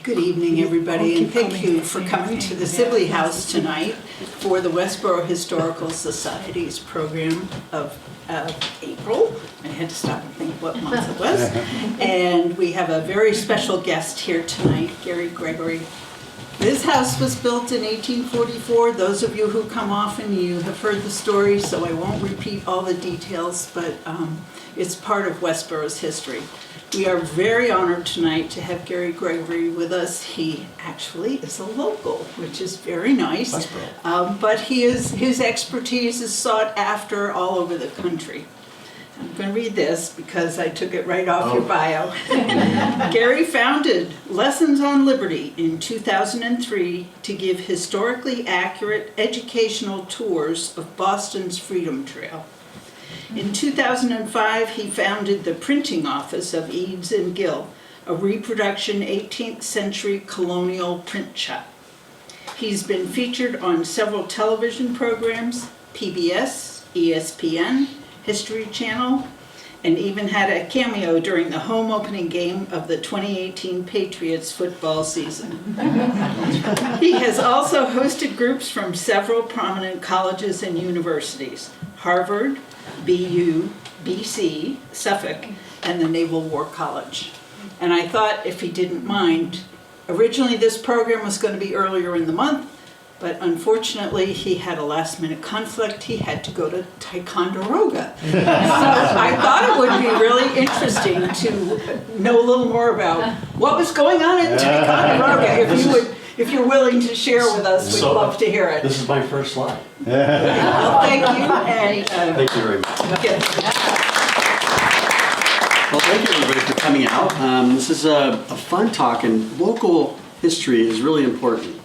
Good evening, everybody, and thank you for coming to the Sibley House tonight for the Westborough Historical Society's program of April. I had to stop and think what month it was. And we have a very special guest here tonight, Gary Gregory. This house was built in 1844. Those of you who come often, you have heard the story, so I won't repeat all the details, but it's part of Westborough's history. We are very honored tonight to have Gary Gregory with us. He actually is a local, which is very nice. But his expertise is sought after all over the country. I'm going to read this because I took it right off your bio. Gary founded Lessons on Liberty in 2003 to give historically accurate educational tours of Boston's Freedom Trail. In 2005, he founded the printing office of Eads and Gill, a reproduction 18th century colonial print shop. He's been featured on several television programs, PBS, ESPN, History Channel, and even had a cameo during the home opening game of the 2018 Patriots football season. He has also hosted groups from several prominent colleges and universities, Harvard, BU, BC, Suffolk, and the Naval War College. And I thought, if he didn't mind, originally this program was going to be earlier in the month, but unfortunately he had a last-minute conflict. He had to go to Ticonderoga. So I thought it would be really interesting to know a little more about what was going on at Ticonderoga. If you're willing to share with us, we'd love to hear it. This is my first slide. Well, thank you. And, thank you very much. Yes. Well, thank you everybody for coming out. This is a fun talk, and local history is really important.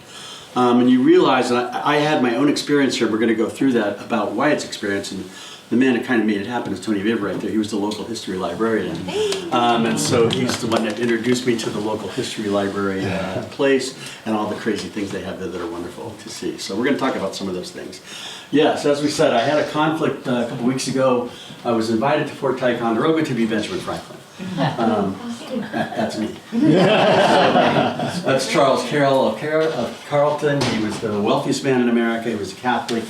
And you realize that I had my own experience here. We're going to go through that about Wyatt's experience, and the man that kind of made it happen is Tony Viv right there. He was the local history librarian. And so he's the one that introduced me to the local history library place and all the crazy things they have there that are wonderful to see. So we're going to talk about some of those things. Yes, as we said, I had a conflict a couple weeks ago. I was invited to Fort Ticonderoga to be Benjamin Franklin. That's me. That's Charles Carroll of Carleton. He was the wealthiest man in America. He was a Catholic.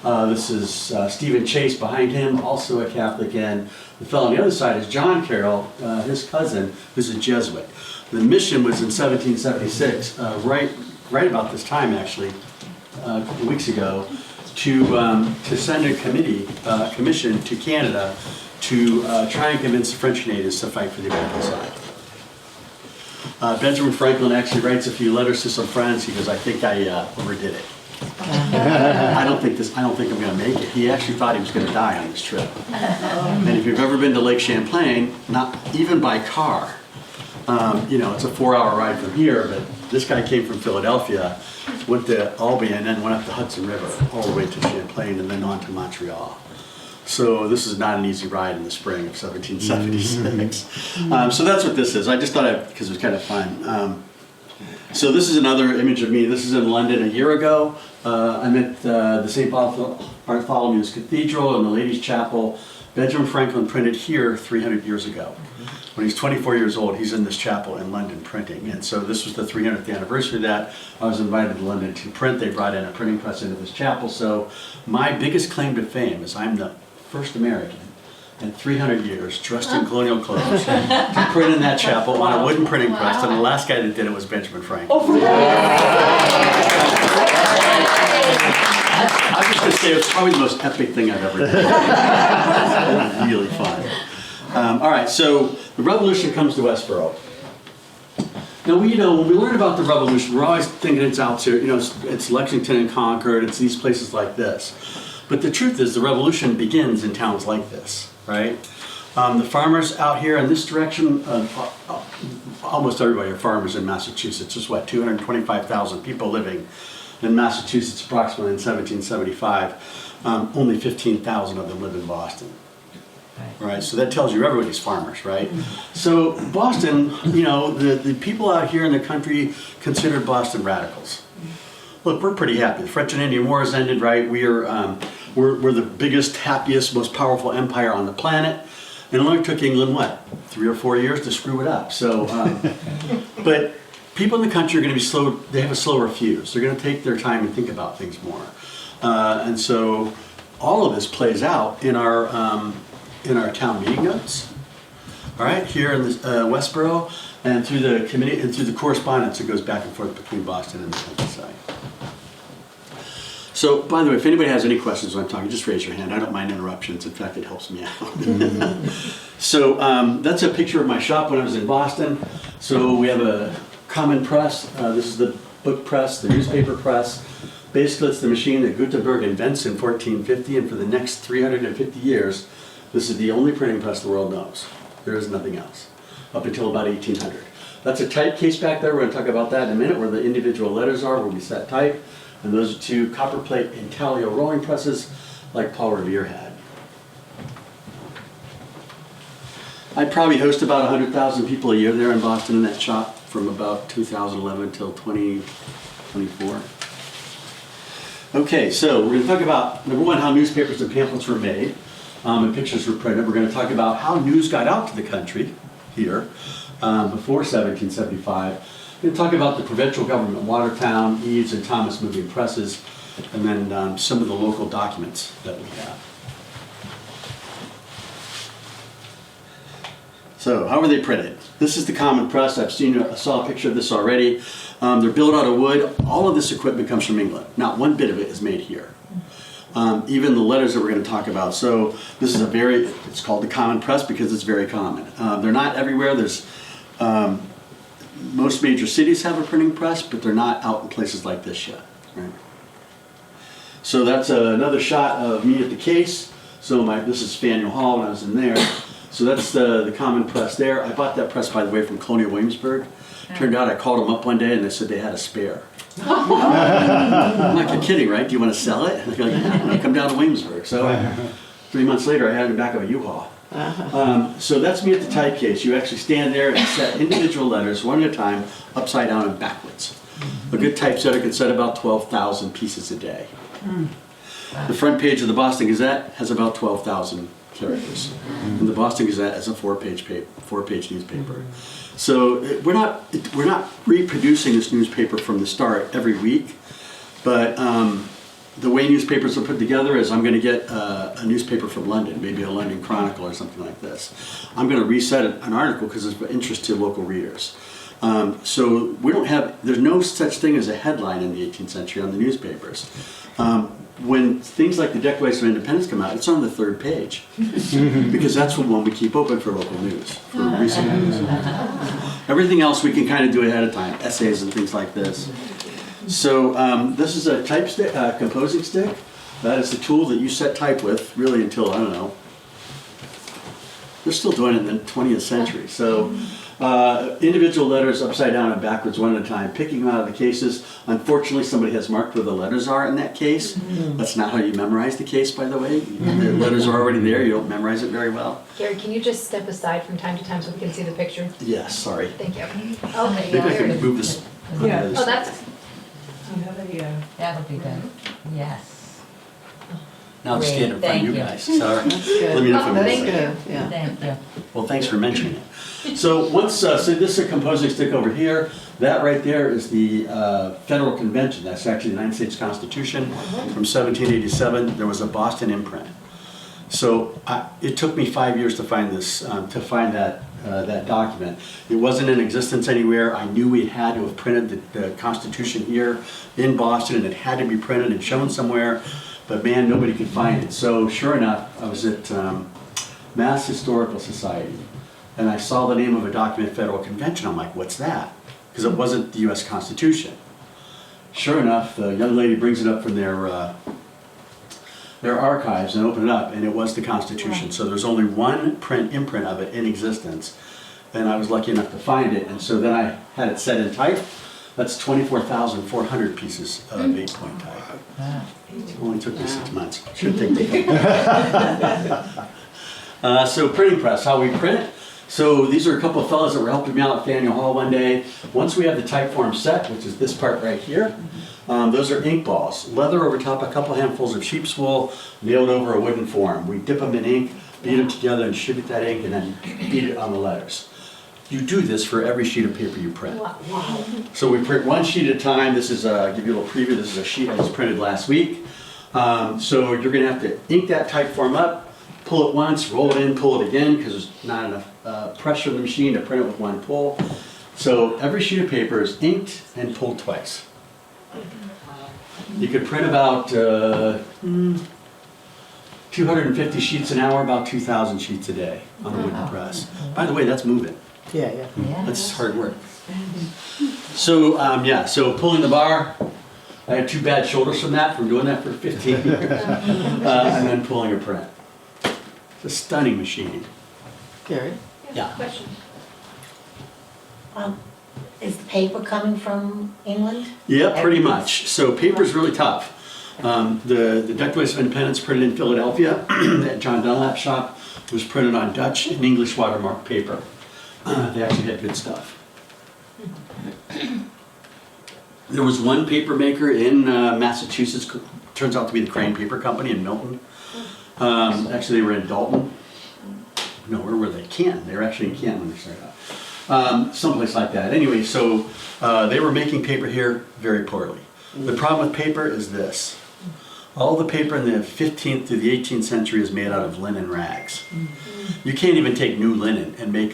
This is Stephen Chase behind him, also a Catholic, and the fellow on the other side is John Carroll, his cousin, who's a Jesuit. The mission was in 1776, right about this time actually, a couple weeks ago, to send a commission to Canada to try and convince the French natives to fight for the American side. Benjamin Franklin actually writes a few letters to some friends. He goes, "I think I overdid it. I don't think I'm going to make it." He actually thought he was going to die on this trip. And if you've ever been to Lake Champlain, not even by car, it's a 4-hour ride from here, but this guy came from Philadelphia, went to Albany, and then went up the Hudson River all the way to Champlain and then on to Montreal. So this is not an easy ride in the spring of 1776. So that's what this is. I just thought because it was kind of fun. So this is another image of me. This is in London a year ago. I'm at the St. Bartholomew's Cathedral in the Ladies' Chapel. Benjamin Franklin printed here 300 years ago. When he's 24 years old, he's in this chapel in London printing. And so this was the 300th anniversary of that. I was invited to London to print. They brought in a printing press into this chapel. So my biggest claim to fame is I'm the first American in 300 years dressed in colonial clothes to print in that chapel on a wooden printing press. And the last guy that did it was Benjamin Franklin. I was just going to say it was probably the most epic thing I've ever done. It was really fun. All right, so the Revolution comes to Westborough. Now, when we learn about the Revolution, we're always thinking it's out to, it's Lexington and Concord, it's these places like this. But the truth is, the Revolution begins in towns like this, right? The farmers out here in this direction, almost everybody are farmers in Massachusetts. There's 225,000 people living in Massachusetts approximately in 1775. Only 15,000 of them live in Boston. Right, so that tells you everybody's farmers, right? So Boston, the people out here in the country considered Boston radicals. Look, we're pretty happy. The French and Indian War has ended, right? We're the biggest, happiest, most powerful empire on the planet. And it only took England, 3 or 4 years to screw it up. So, but people in the country are going to be slow, they have a slower fuse. They're going to take their time and think about things more. And so all of this plays out in our town meeting notes. All right, here in the Westborough, and through the committee and through the correspondence that goes back and forth between Boston and the countryside. So, by the way, if anybody has any questions when I'm talking, just raise your hand. I don't mind interruptions. In fact, it helps me out. So, that's a picture of my shop when I was in Boston. So we have a common press. This is the book press, the newspaper press. Basically, it's the machine that Gutenberg invents in 1450, and for the next 350 years, this is the only printing press the world knows. There is nothing else, up until about 1800. That's a type case back there. We're going to talk about that in a minute, where the individual letters are, where we set type. And those are two copper plate intaglio rolling presses like Paul Revere had. I probably host about 100,000 people a year there in Boston in that shop from about 2011 till 2024. Okay, so we're going to talk about, number one, how newspapers and pamphlets were made and pictures were printed. We're going to talk about how news got out to the country here before 1775. We're going to talk about the provincial government, Watertown, Eads, and Thomas moving presses, and then some of the local documents that we have. So, how were they printed? This is the common press. I saw a picture of this already. They're built out of wood. All of this equipment comes from England. Not one bit of it is made here. Even the letters that we're going to talk about. So, this is it's called the common press because it's very common. They're not everywhere. Most major cities have a printing press, but they're not out in places like this yet. Right? So that's another shot of me at the case. So this is Faneuil Hall when I was in there. So that's the common press there. I bought that press, by the way, from Colonial Williamsburg. Turned out I called them up one day and they said they had a spare. I'm like, you're kidding, right? Do you want to sell it? And they're like, yeah, come down to Williamsburg. So 3 months later, I had it in the back of a U-Haul. So that's me at the type case. You actually stand there and set individual letters one at a time, upside down and backwards. A good typesetter can set about 12,000 pieces a day. The front page of the Boston Gazette has about 12,000 characters. And the Boston Gazette is a four-page newspaper. So we're not reproducing this newspaper from the start every week, but the way newspapers are put together is I'm going to get a newspaper from London, maybe a London Chronicle or something like this. I'm going to reset an article because it's of interest to local readers. So there's no such thing as a headline in the 18th century on the newspapers. When things like the Declaration of Independence come out, it's on the third page because that's the one we keep open for local news, for recent news. Everything else we can kind of do ahead of time, essays and things like this. So this is a type stick, composing stick. That is the tool that you set type with, really until, I don't know, they're still doing it in the 20th century. So individual letters upside down and backwards one at a time, picking them out of the cases. Unfortunately, somebody has marked where the letters are in that case. That's not how you memorize the case, by the way. The letters are already there. You don't memorize it very well. Gary, can you just step aside from time to time so we can see the picture? Yes, sorry. Thank you. Maybe Okay, I yeah. can move this. Yeah. Oh, that's, That'll be good. Yes. Now I'll stand in front of you Thank you. guys. Sorry. Let me know if I'm thank right. you. Yeah. Thank you. Well, thanks for mentioning it. So so this is a composing stick over here. That right there is the Federal Convention. That's actually the United States Constitution from 1787. There was a Boston imprint. So it took me 5 years to find this, that document. It wasn't in existence anywhere. I knew we had to have printed the Constitution here in Boston, and it had to be printed and shown somewhere. But man, nobody could find it. So sure enough, I was at Mass Historical Society, and I saw the name of a document, Federal Convention. I'm like, what's that? Because it wasn't the U.S. Constitution. Sure enough, the young lady brings it up from their archives and open it up, and it was the Constitution. So there's only one imprint of it in existence, and I was lucky enough to find it. And so then I had it set in type. That's 24,400 pieces of 8-point type. It only took me 6 months. Should take me. So printing press, how we print it. So these are a couple of fellows that were helping me out at Faneuil Hall one day. Once we have the type form set, which is this part right here, those are ink balls. Leather over top, a couple handfuls of sheep's wool, nailed over a wooden form. We dip them in ink, beat them together and distribute that ink, and then beat it on the letters. You do this for every sheet of paper you print. Wow. So we print one sheet at a time. This is, give you a little preview, this is a sheet I just printed last week. So you're gonna have to ink that type form up, pull it once, roll it in, pull it again, because there's not enough pressure in the machine to print it with one pull. So every sheet of paper is inked and pulled twice. You could print about 250 sheets an hour, about 2,000 sheets a day on a wooden press. By the way, that's moving. Yeah. Yeah. That's hard work. So, yeah, so pulling the bar, I had 2 bad shoulders from doing that for 15 years. And then pulling a print. It's a stunning machine. Gary? Yeah. Question. Is the paper coming from England? Yeah, pretty much. So paper's really tough. The Declaration of Independence printed in Philadelphia at John Dunlap's shop was printed on Dutch and English watermark paper. They actually had good stuff. There was one paper maker in Massachusetts, turns out to be the Crane Paper Company in Milton. Actually, they were in Dalton. No, where were they? Canton. They were actually in Canton when they started out. Someplace like that. Anyway, so they were making paper here very poorly. The problem with paper is this. All the paper in the 15th to the 18th century is made out of linen rags. You can't even take new linen and make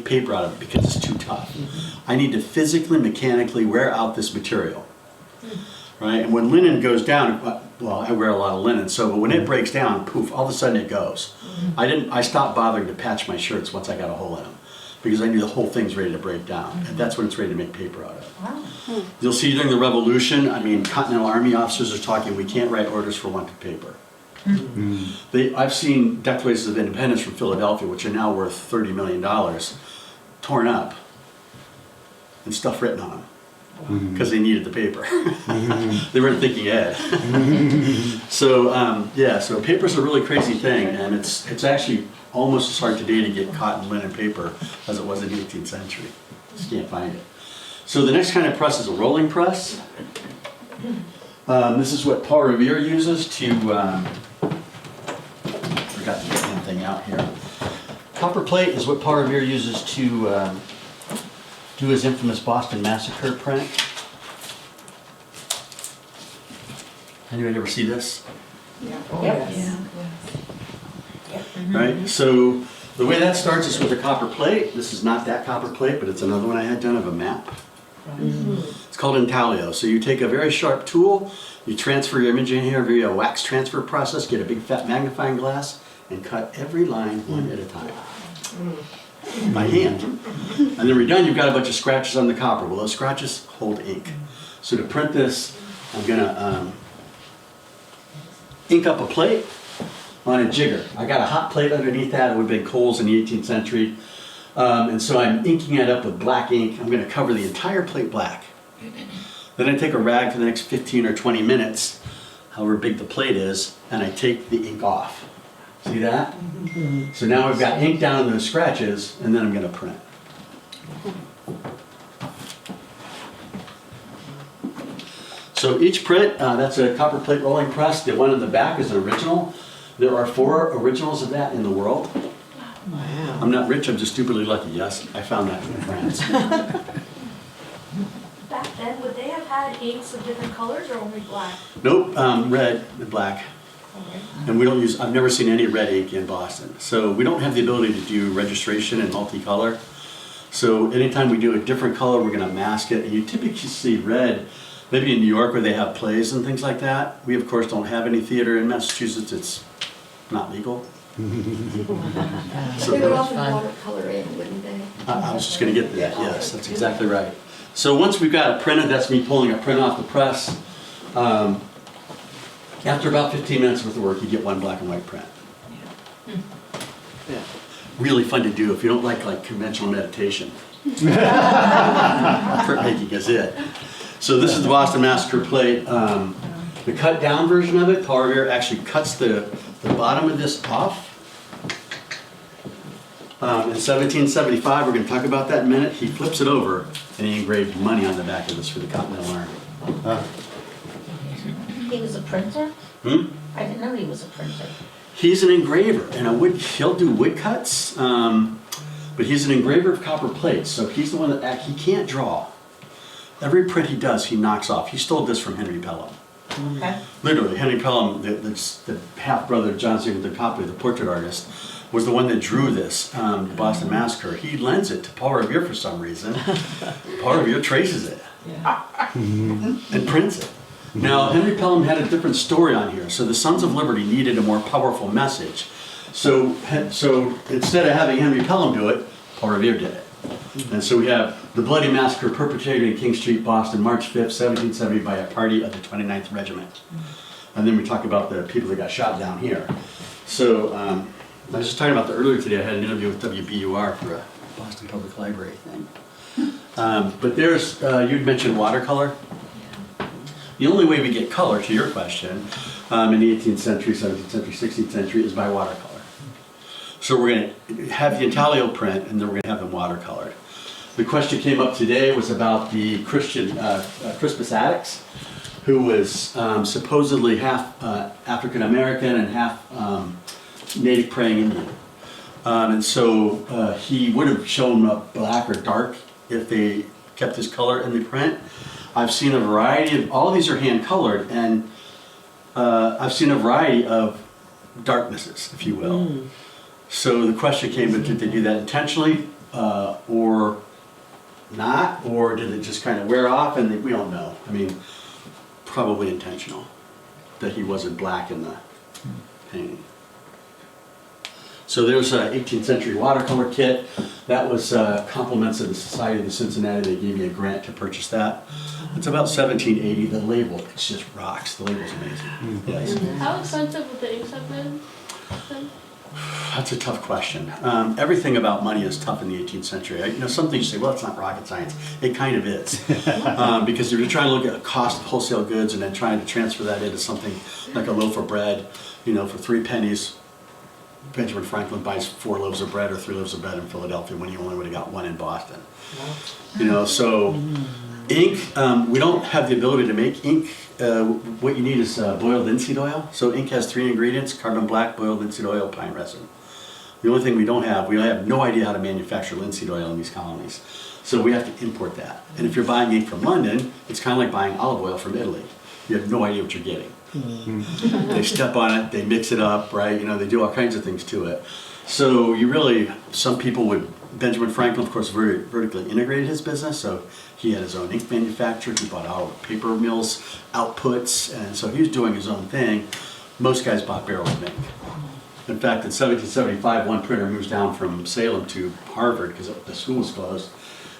paper out of it because it's too tough. I need to physically, mechanically wear out this material. Right? And when linen goes down, well, I wear a lot of linen, so when it breaks down, poof, all of a sudden it goes. I stopped bothering to patch my shirts once I got a hole in them because I knew the whole thing's ready to break down, and that's when it's ready to make paper out of. Wow. You'll see during the Revolution, I mean, Continental Army officers are talking, we can't write orders for wanted paper. I've seen Declarations of Independence from Philadelphia, which are now worth $30 million, torn up and stuff written on them because they needed the paper. They weren't thinking ahead. So, yeah, so paper's a really crazy thing, and it's actually almost as hard today to get cotton, linen, paper as it was in the 18th century. Just can't find it. So the next kind of press is a rolling press. This is what Paul Revere uses to, forgot to get the damn thing out here. Copper plate is what Paul Revere uses to do his infamous Boston Massacre print. Anybody ever see this? Yes. Right? So the way that starts is with a copper plate. This is not that copper plate, but it's another one I had done of a map. It's called intaglio. So you take a very sharp tool, you transfer your image in here via a wax transfer process, get a big fat magnifying glass, and cut every line one at a time. By hand. And then when you're done, you've got a bunch of scratches on the copper. Well, those scratches hold ink. So to print this, I'm gonna ink up a plate on a jigger. I got a hot plate underneath that. It would have been coals in the 18th century. And so I'm inking it up with black ink. I'm gonna cover the entire plate black. Then I take a rag for the next 15 or 20 minutes, however big the plate is, and I take the ink off. See that? So now I've got ink down in those scratches, and then I'm gonna print. So each print, that's a copper plate rolling press. The one in the back is an original. There are 4 originals of that in the world. Wow. I'm not rich, I'm just stupidly lucky. Yes, I found that in France. Back then, would they have had inks of different colors or only black? Nope, red and black. And we don't use, I've never seen any red ink in Boston. So we don't have the ability to do registration in multicolor. So anytime we do a different color, we're gonna mask it. And you typically see red, maybe in New York where they have plays and things like that. We of course don't have any theater in Massachusetts, it's not legal. They would often watercolor in, wouldn't they? I was just gonna get to that, yes, that's exactly right. So once we've got it printed, that's me pulling a print off the press. After about 15 minutes worth of work, you get one black and white print. Yeah. Really fun to do if you don't like conventional meditation. Print making is it. So this is the Boston Massacre plate. The cut down version of it, Paul Revere actually cuts the bottom of this off. In 1775, we're going to talk about that in a minute, he flips it over and he engraved money on the back of this for the Continental Army. He was a printer? Hmm? I didn't know he was a printer. He's an engraver and he'll do woodcuts. But he's an engraver of copper plates, so he's the one that he can't draw. Every print he does, he knocks off. He stole this from Henry Pelham. Okay. Literally, Henry Pelham, the half-brother of John Stephen Copley, the portrait artist, was the one that drew this, the Boston Massacre. He lends it to Paul Revere for some reason. Paul Revere traces it and prints it. Now, Henry Pelham had a different story on here. So the Sons of Liberty needed a more powerful message. So instead of having Henry Pelham do it, Paul Revere did it. And so we have the bloody massacre perpetrated in King Street, Boston, March 5th, 1770 by a party of the 29th Regiment. And then we talk about the people that got shot down here. So I was just talking about earlier today, I had an interview with WBUR for a Boston Public Library thing. But there's, you'd mentioned watercolor. The only way we get color, to your question, in the 18th century, 17th century, 16th century, is by watercolor. So we're going to have the intaglio print, and then we're going to have them watercolored. The question came up today was about the Christian Crispus Attucks, who was supposedly half African American and half native praying Indian. And so he would have shown up black or dark if they kept his color in the print. I've seen a variety of, all of these are hand colored, and I've seen a variety of darknesses, if you will. So the question came, but did they do that intentionally or not, or did it just kind of wear off? And we don't know. I mean, probably intentional, that he wasn't black in the painting. So there's an 18th century watercolor kit. That was compliments of the Society of the Cincinnati. They gave me a grant to purchase that. It's about 1780. The label, it's just rocks. The label's amazing. Yes. How expensive would the inks have been? That's a tough question. Everything about money is tough in the 18th century. You know, some things you say, well, it's not rocket science. It kind of is. Because if you're trying to look at the cost of wholesale goods and then trying to transfer that into something like a loaf of bread, you know, for 3 pennies, Benjamin Franklin buys 4 loaves of bread or 3 loaves of bread in Philadelphia when he only would have got 1 in Boston. You know, so ink, we don't have the ability to make ink. What you need is boiled linseed oil. So ink has 3 ingredients: carbon black, boiled linseed oil, pine resin. The only thing we have no idea how to manufacture linseed oil in these colonies. So we have to import that. And if you're buying ink from London, it's kind of like buying olive oil from Italy. You have no idea what you're getting. They step on it, they mix it up, right? You know, they do all kinds of things to it. So you really, some people would, Benjamin Franklin, of course, very vertically integrated his business. So he had his own ink manufacturer. He bought all the paper mills, outputs, and so he was doing his own thing. Most guys bought barrels of ink. In fact, in 1775, one printer moves down from Salem to Harvard because the school was closed.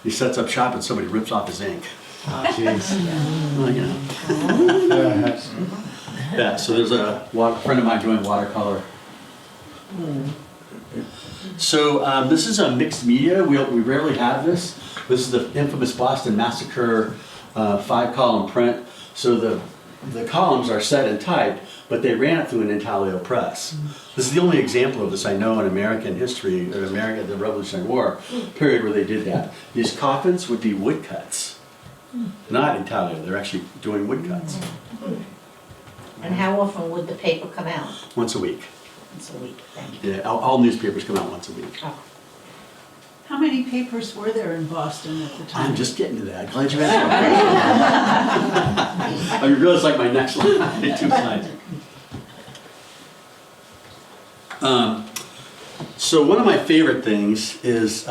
He sets up shop and somebody rips off his ink. Oh, jeez. Well, you know. Yeah, so there's a friend of mine doing watercolor. So this is a mixed media. We rarely have this. This is the infamous Boston Massacre 5-column print. So the columns are set and typed, but they ran it through an intaglio press. This is the only example of this I know in American history, or the Revolutionary War period, where they did that. These coffins would be woodcuts, not intaglio. They're actually doing woodcuts. And how often would the paper come out? Once a week. Once a week, thank you. Yeah, all newspapers come out once a week. Oh. How many papers were there in Boston at the time? I'm just getting to that. Glad you asked that. I realize like my next one. 2 slides. So one of my favorite things is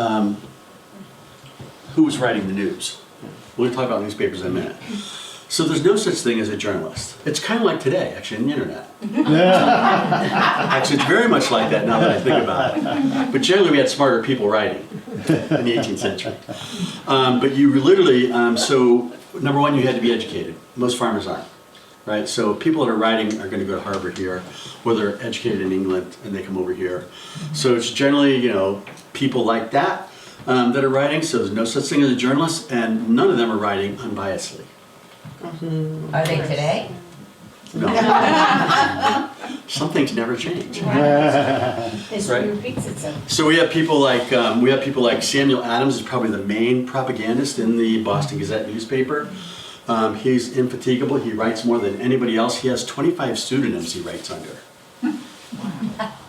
who's writing the news. We'll talk about newspapers in a minute. So there's no such thing as a journalist. It's kind of like today, actually, in the internet. Actually, it's very much like that now that I think about it. But generally, we had smarter people writing in the 18th century. But you literally, so number one, you had to be educated. Most farmers aren't, right? So people that are writing are going to go to Harvard here, or they're educated in England and they come over here. So it's generally, you know, people like that that are writing. So there's no such thing as a journalist, and none of them are writing unbiasedly. Are they today? No. Some things never change. History Right. repeats itself. So we have people like Samuel Adams is probably the main propagandist in the Boston Gazette newspaper. He's infatigable. He writes more than anybody else. He has 25 pseudonyms he writes under.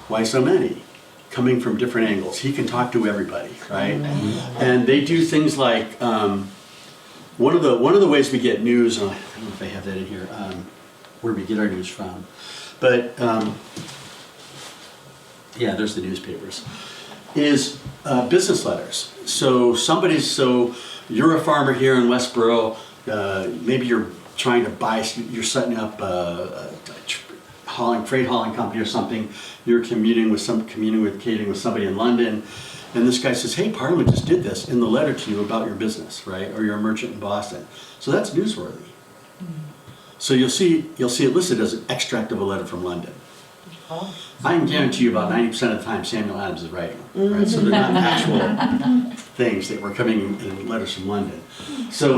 Why so many? coming from different angles. He can talk to everybody, right? And they do things like, one of the ways we get news, I don't know if I have that in here, where we get our news from, but yeah, there's the newspapers, is business letters. So you're a farmer here in Westborough, maybe you're trying to buy, you're setting up a freight hauling company or something, you're communicating with somebody in London, and this guy says, hey, Parliament just did this in the letter to you about your business, right? Or you're a merchant in Boston. So that's newsworthy. So you'll see it listed as an extract of a letter from London. I can guarantee you about 90% of the time Samuel Adams is writing them, right? So they're not actual things that were coming in letters from London. So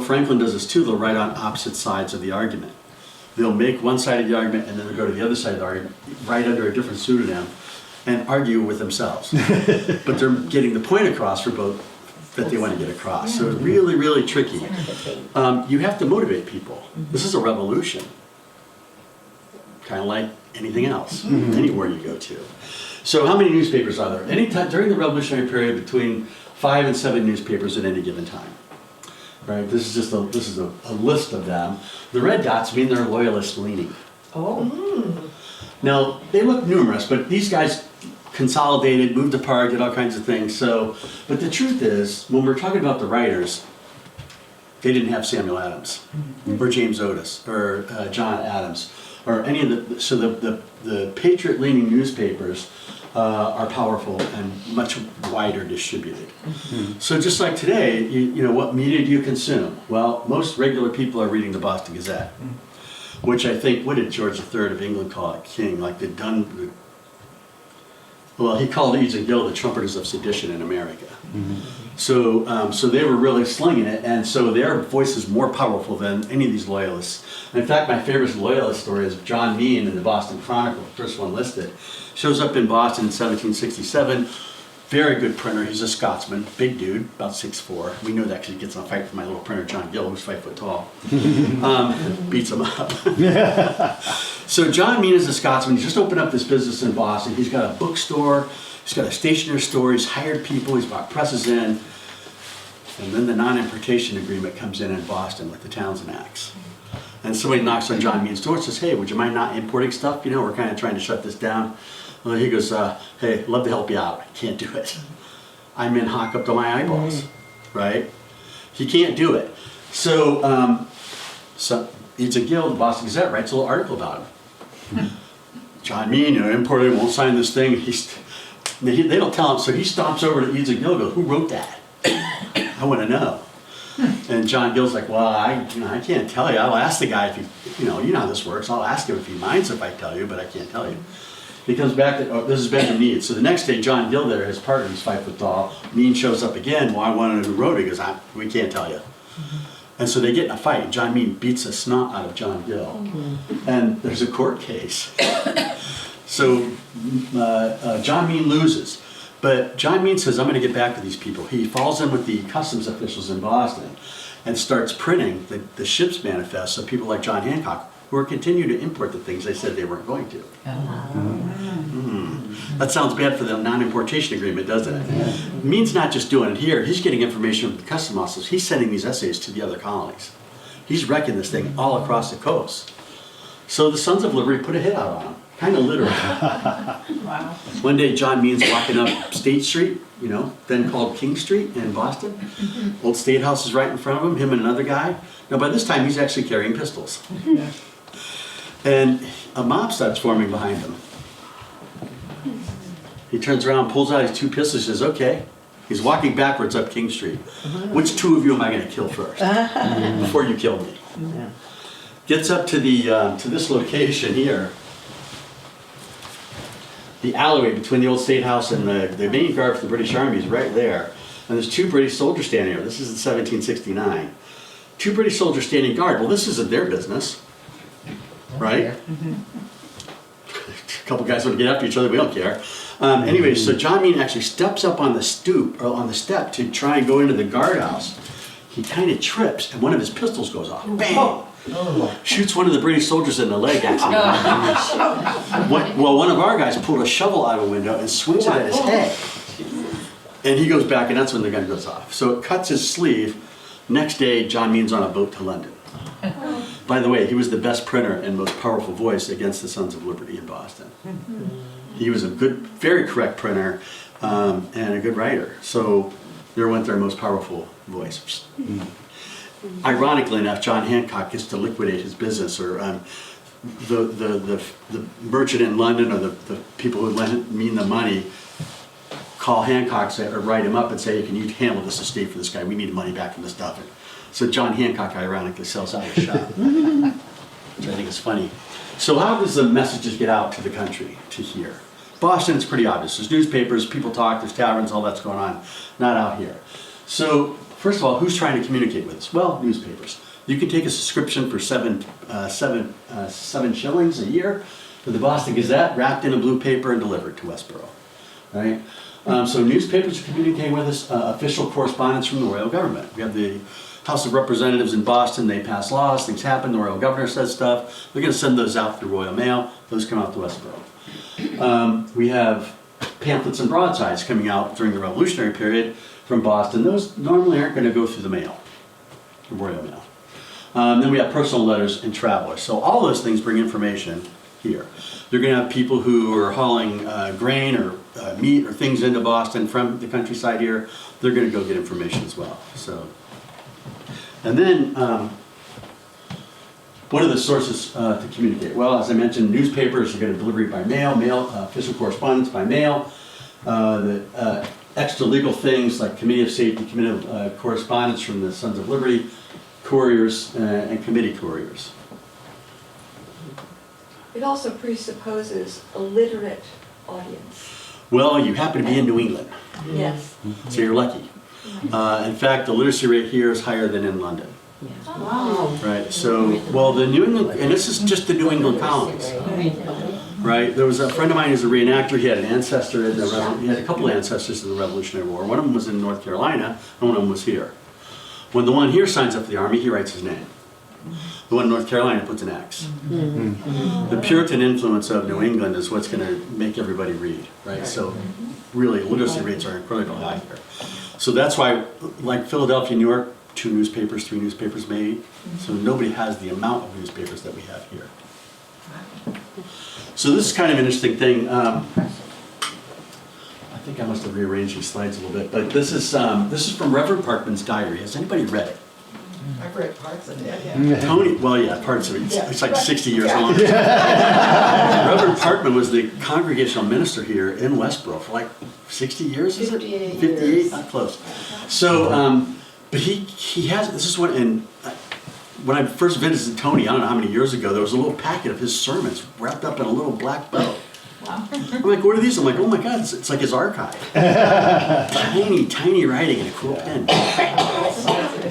Franklin does this too, they'll write on opposite sides of the argument. They'll make one side of the argument and then they'll go to the other side of the argument, write under a different pseudonym, and argue with themselves. But they're getting the point across for both that they want to get across. So it's really, really tricky. You have to motivate people. This is a revolution. Kind of like anything else, anywhere you go to. So how many newspapers are there? Anytime during the Revolutionary period, between 5 and 7 newspapers at any given time. Right? This is a list of them. The red dots mean they're loyalist leaning. Oh. Now, they look numerous, but these guys consolidated, moved apart, did all kinds of things. But the truth is, when we're talking about the writers, they didn't have Samuel Adams, or James Otis, or John Adams, or any of the patriot-leaning newspapers are powerful and much wider distributed. So just like today, you know, what media do you consume? Well, most regular people are reading the Boston Gazette, which I think, what did George III of England call it? King, like the done. Well, he called Eads and Gill the trumpeters of sedition in America. So they were really slinging it, and so their voice is more powerful than any of these loyalists. And in fact, my favorite loyalist story is John Mean in the Boston Chronicle, the first one listed. Shows up in Boston in 1767. Very good printer. He's a Scotsman, big dude, about 6'4". We know that because he gets in a fight with my little printer John Gill, who's 5 foot tall. Beats him up. So John Mean is a Scotsman. He's just opened up this business in Boston. He's got a bookstore. He's got a stationery store. He's hired people. He's brought presses in. And then the non-importation agreement comes in Boston with the Townsend Acts. And somebody knocks on John Mean's door and says, hey, would you mind not importing stuff? You know, we're kind of trying to shut this down. Well, he goes, hey, love to help you out. I can't do it. I'm in hock up to my eyeballs, right? He can't do it. So Eads and Gill, the Boston Gazette, writes a little article about him. John Mean, importer, won't sign this thing. They don't tell him, so he stomps over to Eads and Gill and goes, who wrote that? I want to know. And John Gill's like, well, I can't tell you. I'll ask the guy if you know how this works. I'll ask him if he minds if I tell you, but I can't tell you. He comes back to, this is Benjamin Mead. So the next day, John Gill there, his partner, who's 5 foot tall, Mean shows up again. Well, I want to know who wrote it. He goes, we can't tell you. And so they get in a fight. John Mean beats the snot out of John Gill. And there's a court case. So John Mean loses. But John Mean says, I'm going to get back to these people. He falls in with the customs officials in Boston and starts printing the ship's manifest of people like John Hancock, who are continuing to import the things they said they weren't going to. That sounds bad for the non-importation agreement, doesn't it? Mean's not just doing it here. He's getting information from the customs officers. He's sending these essays to the other colonies. He's wrecking this thing all across the coast. So the Sons of Liberty put a hit out on him. Kind of literally. Wow. One day John Mean's walking up State Street, then called King Street in Boston. Old State House is right in front of him and another guy. Now by this time he's actually carrying pistols. And a mob starts forming behind him. He turns around, pulls out his 2 pistols, says, okay. He's walking backwards up King Street. Which 2 of you am I going to kill first? Before you kill me. Gets up to this location here. The alleyway between the old State House and the main guard for the British Army is right there. And there's 2 British soldiers standing there. This is in 1769. 2 British soldiers standing guard. Well, this isn't their business, right? A couple guys want to get after each other. We don't care. Anyway, so John Mean actually steps up on the stoop, or on the step, to try and go into the guardhouse. He kind of trips, and one of his pistols goes off. Bang! Shoots one of the British soldiers in the leg, actually. Well, one of our guys pulled a shovel out of a window and swings it at his head. And he goes back, and that's when the gun goes off. So it cuts his sleeve. Next day, John Mean's on a boat to London. By the way, he was the best printer and most powerful voice against the Sons of Liberty in Boston. He was a good, very correct printer and a good writer. So there went their most powerful voice. Ironically enough, John Hancock gets to liquidate his business, or the merchant in London, or the people who lent Mean the money, call Hancock or write him up and say, can you handle this estate for this guy? We need money back from this stuff. So John Hancock ironically sells out his shop, which I think is funny. So how does the messages get out to the country, to here? Boston, it's pretty obvious. There's newspapers, people talk, there's taverns, all that's going on. Not out here. So first of all, who's trying to communicate with us? Well, newspapers. You can take a subscription for seven shillings a year for the Boston Gazette, wrapped in a blue paper and delivered to Westborough. Right? So newspapers communicate with us, official correspondence from the royal government. We have the House of Representatives in Boston, they pass laws, things happen, the royal governor says stuff. We're going to send those out through Royal Mail. Those come out to Westborough. We have pamphlets and broadsides coming out during the Revolutionary period from Boston. Those normally aren't going to go through the mail, the Royal Mail. Then we have personal letters and travelers. So all those things bring information here. You're going to have people who are hauling grain or meat or things into Boston from the countryside here. They're going to go get information as well. So, and then what are the sources to communicate? Well, as I mentioned, newspapers are going to deliver it by mail, official correspondence by mail. The extra legal things like Committee of Safety, Committee of Correspondence from the Sons of Liberty, couriers, and committee couriers. It also presupposes a literate audience. Well, you happen to be in New England, Yes. so you're lucky. In fact, the literacy rate here is higher than in London. Wow. Right, so, well, the New England, and this is just the New England colonies, right? There was a friend of mine who's a reenactor. He had an ancestor in the, he had a couple of ancestors in the Revolutionary War. One of them was in North Carolina, and one of them was here. When the one here signs up for the Army, he writes his name. The one in North Carolina puts an X. The Puritan influence of New England is what's going to make everybody read, right? So really, literacy rates are incredibly high here. So that's why, like Philadelphia, New York, 2 newspapers, 3 newspapers made. So nobody has the amount of newspapers that we have here. So this is kind of an interesting thing. I think I must have rearranged these slides a little bit, but this is from Reverend Parkman's diary. Has anybody read it? I've read parts of it, yeah. Tony, well, yeah, parts of it. It's like 60 years long. Reverend Parkman was the congregational minister here in Westborough for like 60 years, is it? 58 58, years. not close. So, but he has, this is what, and when I first visited Tony, I don't know how many years ago, there was a little packet of his sermons wrapped up in a little black bow. Wow. I'm like, what are these? I'm like, oh my God, it's like his archive. Tiny, tiny writing and a cool pen.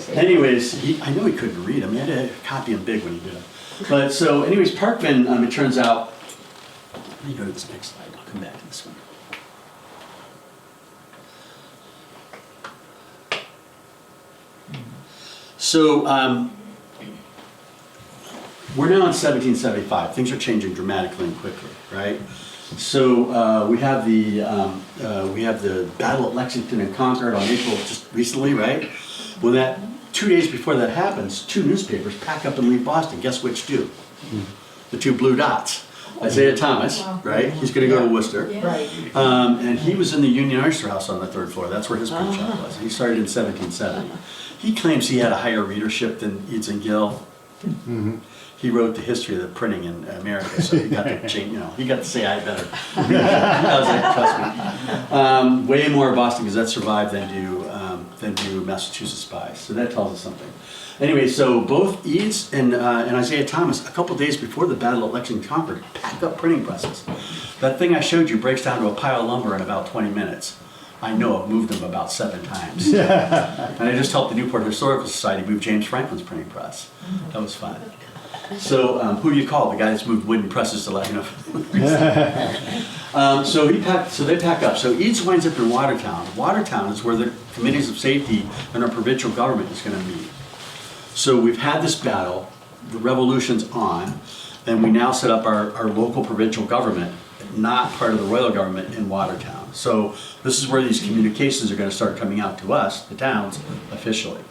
Anyways, I know he couldn't read them. He had to copy them big when he did them. But so, anyways, Parkman, it turns out, let me go to this next slide. I'll come back to this one. So, we're now in 1775. Things are changing dramatically and quickly, right? So we have the battle at Lexington and Concord on April just recently, right? When that 2 days before that happens, 2 newspapers pack up and leave Boston. Guess which 2? The 2 blue dots. Isaiah Thomas, right? He's going to go to Worcester. Right. And he was in the Union Oyster House on the 3rd floor. That's where his print shop was. He started in 1770. He claims he had a higher readership than Eads and Gill. He wrote the history of the printing in America, so he got to change, he got to say I had better. I was like, trust me. Way more Boston Gazette survived than do Massachusetts Spies, so that tells us something. Anyway, so both Eads and Isaiah Thomas, a couple days before the battle at Lexington and Concord, pack up printing presses. That thing I showed you breaks down to a pile of lumber in about 20 minutes. I know I've moved them about 7 times. And I just helped the Newport Historical Society move James Franklin's printing press. That was fun. So who do you call? The guy that's moved wooden presses to let you know. So they pack up. So Eads winds up in Watertown. Watertown is where the committees of safety and our provincial government is going to meet. So we've had this battle. the revolution's on, and we now set up our local provincial government, not part of the royal government in Watertown. So this is where these communications are gonna start coming out to us, the towns, officially,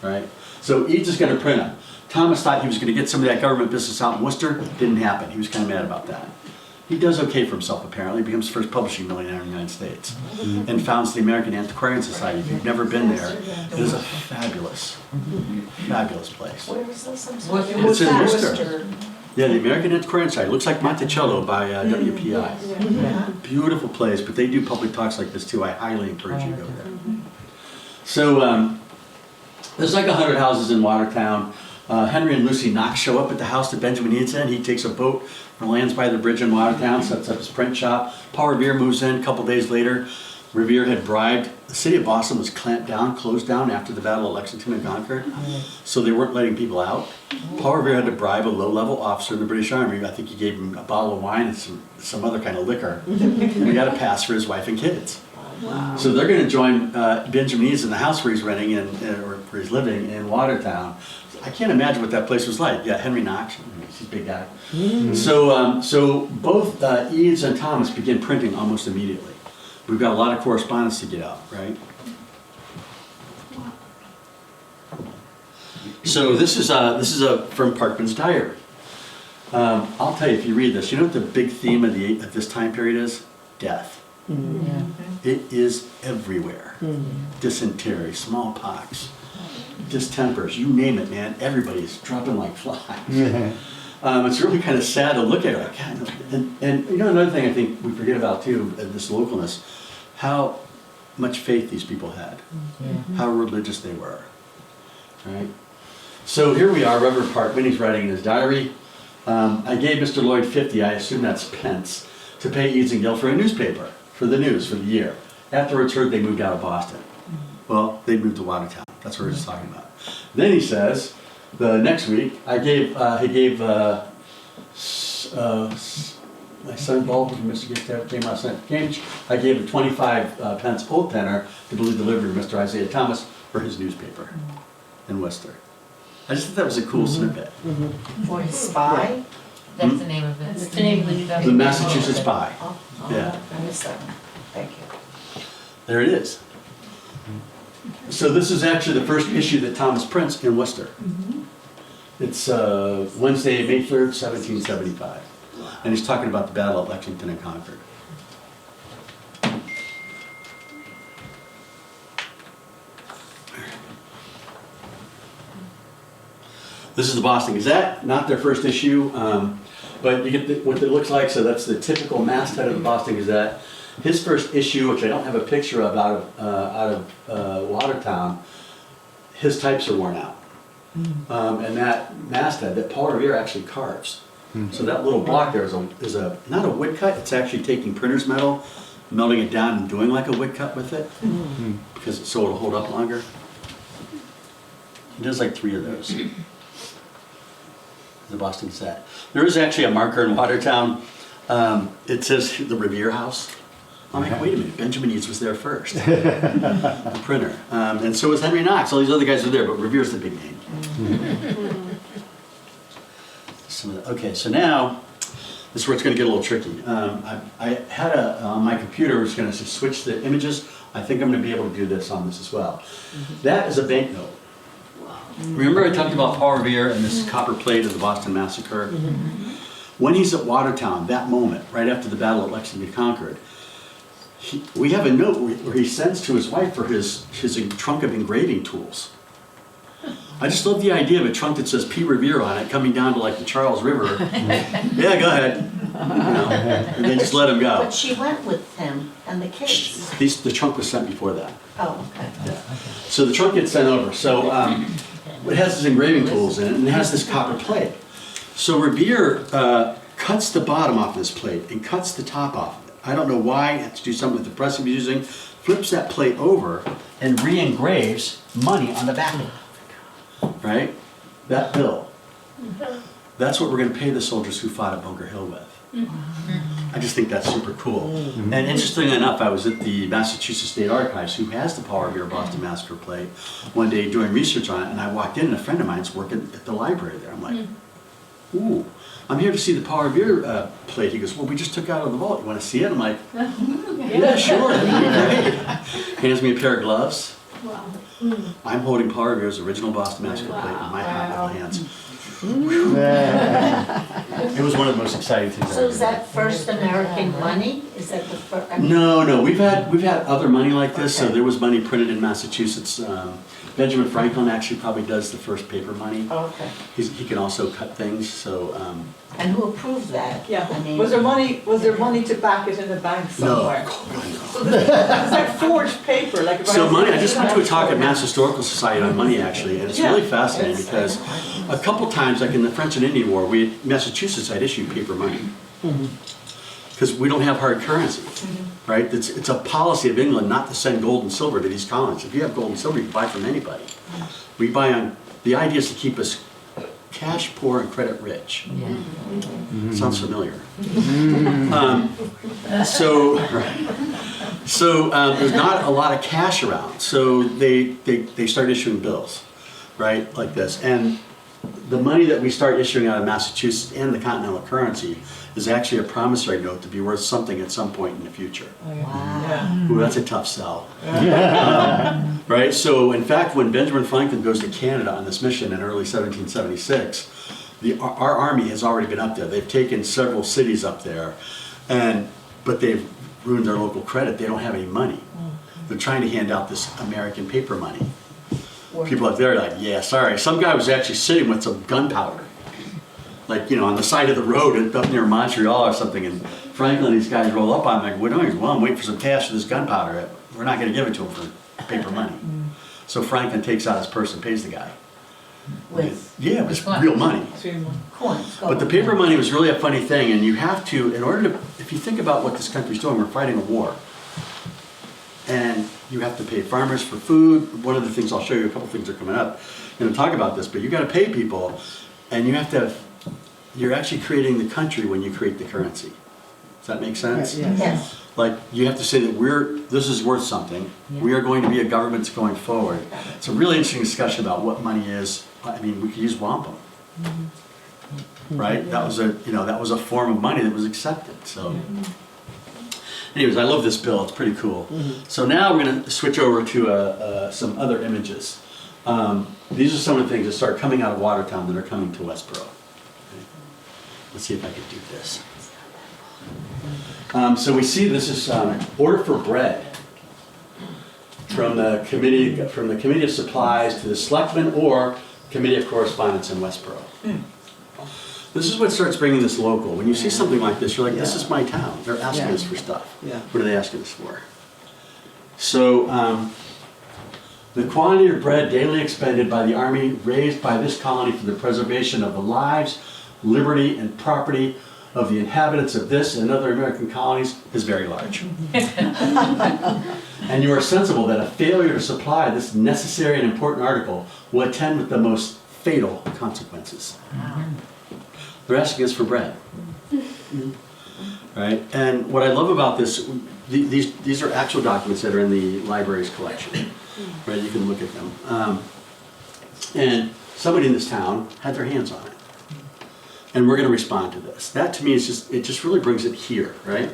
right? So Eads is gonna print them. Thomas thought he was gonna get some of that government business out in Worcester, didn't happen, he was kinda mad about that. He does okay for himself apparently, becomes the first publishing millionaire in the United States, and founds the American Antiquarian Society. If you've never been there, it is a fabulous, fabulous place. Where was this? I'm What- sorry. It's in Worcester. Worcester. Yeah, the American Antiquarian Society, looks like Monticello by WPI. Yeah. Beautiful place, but they do public talks like this too. I highly encourage you to go there. So there's like 100 houses in Watertown. Henry and Lucy Knox show up at the house that Benjamin Eads in. He takes a boat from lands by the bridge in Watertown, sets up his print shop. Paul Revere moves in a couple days later. Revere had bribed, the city of Boston was clamped down, closed down after the Battle of Lexington and Concord, so they weren't letting people out. Paul Revere had to bribe a low-level officer in the British Army. I think he gave him a bottle of wine and some other kind of liquor, and he got a pass for his wife and kids. Wow. So they're going to join Benjamin Eads in the house where he's renting or where he's living in Watertown. I can't imagine what that place was like. Yeah, Henry Knox, he's a big guy. So both Eads and Thomas begin printing almost immediately. We've got a lot of correspondence to get out, right? So this is from Parkman's diary. I'll tell you if you read this. You know what the big theme of this time period is? Death. Yeah. It is everywhere. Dysentery, smallpox, distempers, you name it, man. Everybody's dropping like flies. It's really kind of sad to look at. Like, God, and you know another thing I think we forget about too, this localness, how much faith these people had, how religious they were, right? So here we are, Reverend Parkman, he's writing in his diary. I gave Mr. Lloyd 50, I assume that's pence, to pay Eads and Gill for a newspaper, for the news, for the year. Afterwards heard they moved out of Boston. Well, they moved to Watertown. That's what we're just talking about. Then he says, the next week, he gave my son Paul from Mr. Gift came last night to Cambridge. I gave him 25 pence old tenor to be delivered to Mr. Isaiah Thomas for his newspaper in Worcester. I just thought that was a cool snippet. For his spy? That's the name of it. That's the name of it. The Massachusetts Spy. Yeah. I missed that one. Thank you. There it is. So this is actually the first issue that Thomas prints in Worcester. It's Wednesday, May 3rd, 1775. And he's talking about the Battle of Lexington and Concord. This is the Boston Gazette, not their first issue, but you get what it looks like. So that's the typical masthead of the Boston Gazette. His first issue, which I don't have a picture of out of Watertown, his types are worn out. And that masthead that Paul Revere actually carves. So that little block there is a not a wood cut, it's actually taking printer's metal, melting it down and doing like a wood cut with it, because so it'll hold up longer. He does like 3 of those. The Boston Gazette. There is actually a marker in Watertown. It says the Revere House. I'm like, wait a minute, Benjamin Eads was there first, the printer. And so was Henry Knox. All these other guys are there, but Revere's the big name. Okay, so now, this is where it's going to get a little tricky. I had on my computer, was going to switch the images. I think I'm going to be able to do this on this as well. That is a banknote. Remember I talked about Paul Revere and this copper plate of the Boston Massacre? When he's at Watertown, that moment, right after the Battle of Lexington and Concord, we have a note where he sends to his wife for his trunk of engraving tools. I just love the idea of a trunk that says P. Revere on it, coming down to like the Charles River. Yeah, go ahead. And they just let him go. But she went with him and the kids. The trunk was sent before that. Oh, okay. Yeah. So the trunk gets sent over. So it has his engraving tools in it, and it has this copper plate. So Revere cuts the bottom off this plate and cuts the top off of it. I don't know why. It has to do something with the press he's using. Flips that plate over and re-engraves money on the back of it. Right? That bill. That's what we're going to pay the soldiers who fought at Bunker Hill with. I just think that's super cool. And interestingly enough, I was at the Massachusetts State Archives, who has the Paul Revere Boston Massacre plate, one day doing research on it, and I walked in and a friend of mine's working at the library there. I'm like, ooh, I'm here to see the power of your plate. He goes, well, we just took out of the vault. You want to see it? I'm like, yeah, sure. That'd be great. Hands me a pair of gloves. Wow. I'm holding Power Beer's original Boston Massacre plate in my hot little hands. It was one of the most exciting things I So ever is did. that first American money? Is that the first? No, we've had other money like this. So Okay. there was money printed in Massachusetts. Benjamin Franklin actually probably does the first paper money. Okay. He can also cut things. So And who approved that? I Yeah, mean- was there money to back it in the bank no, somewhere? So this, it's like forged paper, like. if So was- money. I just went to a talk at Mass Historical Society on money actually, and it's Yeah. really fascinating because a couple times, like in the French and Indian War, Massachusetts had issued paper money because we don't have hard currency. Right? It's a policy of England not to send gold and silver to these colonies. If you have gold and silver, you can buy from anybody. We buy on, the idea is to keep us cash poor and credit rich. Sounds familiar. There's not a lot of cash around. So they start issuing bills, right? Like this. And the money that we start issuing out of Massachusetts and the continental currency is actually a promissory note to be worth something at some point in the future. Wow. Ooh, that's a tough sell. Right? So, in fact, when Benjamin Franklin goes to Canada on this mission in early 1776, our army has already been up there. They've taken several cities up there, but they've ruined their local credit. They don't have any money. They're trying to hand out this American paper money. People up there are like, yeah, sorry. Some guy was actually sitting with some gunpowder, like, on the side of the road up near Montreal or something, and Franklin and these guys roll up on him like, what are you doing? Well, I'm waiting for some cash for this gunpowder. We're not going to give it to him for paper money. So Franklin takes out his purse and pays the guy. With Yeah, it was real money. coins. But the paper money was really a funny thing, and you have to, in order to, if you think about what this country's doing, we're fighting a war. And you have to pay farmers for food. One of the things, I'll show you, a couple things are coming up, talk about this, but you gotta pay people, and you have to, you're actually creating the country when you create the currency. Does that make sense? Yes. Yes. Like, you have to say that this is worth something. We are going to be a government going forward. It's a really interesting discussion about what money is. I mean, we could use wampum. Right? That was a form of money that was accepted, so. Anyways, I love this bill, it's pretty cool. So now we're gonna switch over to some other images. These are some of the things that start coming out of Watertown that are coming to Westborough. Okay. Let's see if I can do this. So we see this is order for bread from the committee of supplies to the selectmen or committee of correspondence in Westborough. This is what starts bringing this local. When you see something like this, you're like, this is my town. They're asking us for stuff. Yeah. What are they asking us for? So the quantity of bread daily expended by the Army raised by this colony for the preservation of the lives, liberty, and property of the inhabitants of this and other American colonies is very large. And you are sensible that a failure to supply this necessary and important article will attend with the most fatal consequences. They're asking us for bread. Right? And what I love about this, these are actual documents that are in the library's collection. Right? You can look at them. And somebody in this town had their hands on it. And we're going to respond to this. That to me is it just really brings it here, right?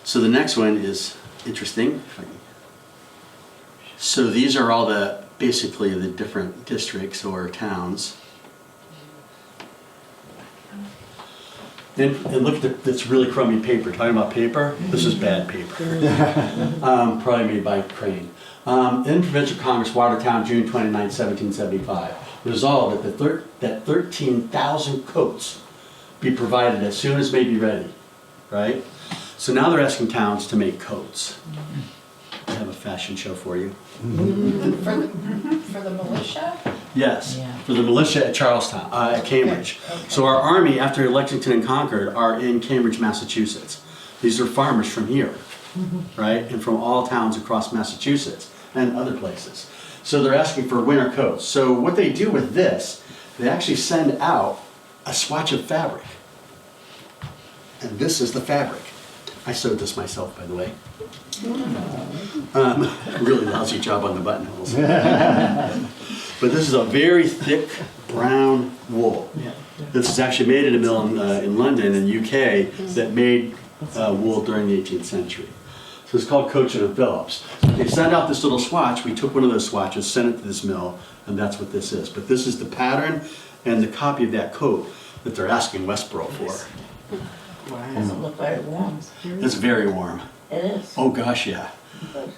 So the next one is interesting. So these are all basically the different districts or towns. And look at this really crummy paper. Talking about paper, this is bad paper. Probably made by Crane. In Provincial Congress, Watertown, June 29, 1775. Resolved that 13,000 coats be provided as soon as may be ready. Right? So now they're asking towns to make coats. I have a fashion show for you. For the militia? Yes, Yeah. for the militia at Charlestown, at Cambridge. So our army, after Lexington and Concord, are in Cambridge, Massachusetts. These are farmers from here, right? And from all towns across Massachusetts and other places. So they're asking for winter coats. So what they do with this, they actually send out a swatch of fabric. And this is the fabric. I sewed this myself, by the way. Really lousy job on the buttonholes. But this is a very thick brown wool. This is actually made in a mill in London in UK that made wool during the 18th century. So it's called Cochin and Phillips. They sent out this little swatch. We took one of those swatches, sent it to this mill, and that's what this is. But this is the pattern and the copy of that coat that they're asking Westborough for. Doesn't look very warm. It's very warm. It is. Oh gosh, yeah. But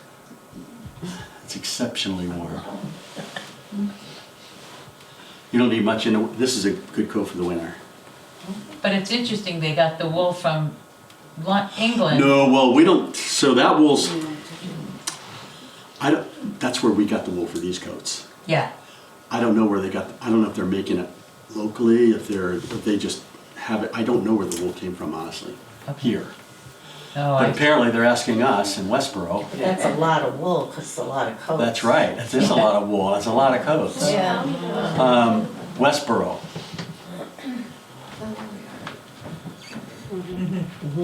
It's exceptionally warm. You don't need much in it. This is a good coat for the winter. But it's interesting, they got the wool from England. No, well, we don't, so that wool's, that's where we got the wool for these coats. Yeah. I don't know where they got, I don't know if they're making it locally, if they just have it, I don't know where the wool came from, honestly, here. Oh, But apparently they're asking us in Westborough. that's a lot of wool, because it's a lot of coats. That's right, it is a lot of wool, that's a lot of coats. Yeah. Westborough.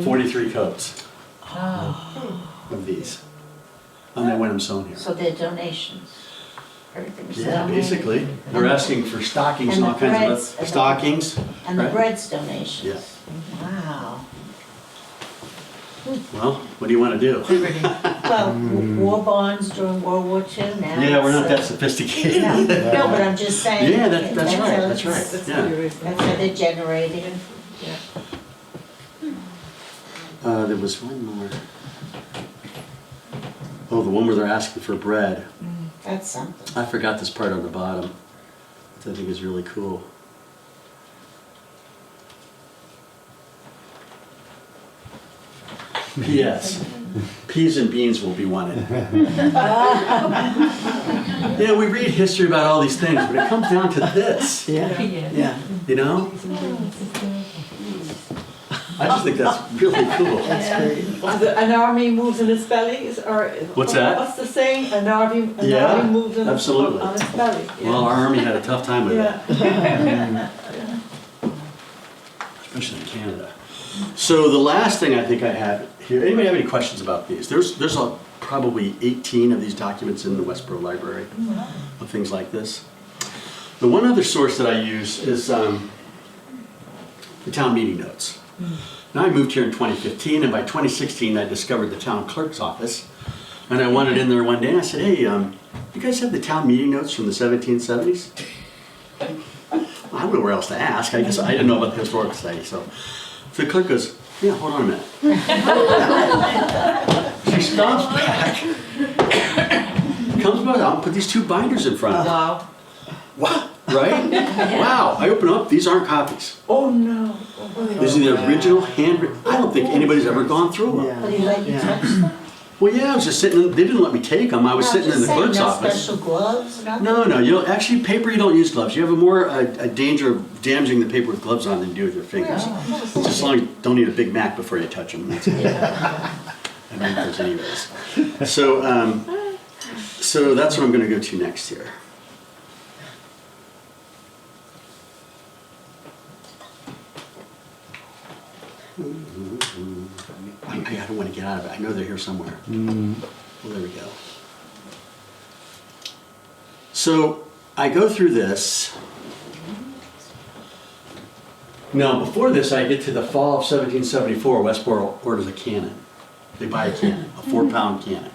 43 coats of these. And they went them sewn here. So they're donations. Everything's Yeah, donated. basically. They're asking for stockings and And all the kinds of breads, other, stockings. And the right? bread's donations. Yeah. Wow. Well, what do you want to do? Well, war bonds during World War II now. Yeah, we're not that it's, sophisticated. No, no, but I'm just saying. Yeah, that's right, how that's it's- right, yeah. That's how they're generated. There was one more. Oh, the one where they're asking for bread. That's something. I forgot this part on the bottom, which I think is really cool. P.S. Peas and beans will be wanted. Yeah, we read history about all these things, but it comes down to this. Yeah. Yeah, you know? I just think that's really cool. An army moves in its belly, or? What's that? What's the saying? An army Yeah, moves in absolutely. on its belly. Yeah. Well, our army had a tough time with that, Yeah. especially in Canada. So the last thing I think I have here, anybody have any questions about these? There's probably 18 of these documents in the Westborough Library of things like this. The one other source that I use is the town meeting notes. Now I moved here in 2015, and by 2016 I discovered the town clerk's office, and I wanted in there one day and I said, hey, you guys have the town meeting notes from the 1770s? I don't know where else to ask. I guess I didn't know about the Historical Society, so the clerk goes, yeah, hold on a minute. She stomps back, comes back out and put these two binders in front of her. Wow. Wow, right? Wow, I open up, these aren't copies. Oh, no. These are the original handwritten, I don't think anybody's ever gone through them. Will you let you touch them? Well, yeah, I was just sitting, they didn't let me take them, I was No, sitting in just the saying, clerk's no office. special gloves, nothing? No, you know, actually paper you don't use gloves. You have a danger of damaging the paper with gloves on than you do with your fingers. Just as long as you don't eat a Big Mac before you touch them. That's it. I don't eat those anyways. So that's what I'm going to go to next here. I don't want to get out of it. I know they're here somewhere. Well, there we go. So I go through this. Now, before this, I get to the fall of 1774. Westborough orders a cannon. They buy a cannon, a 4-pound cannon.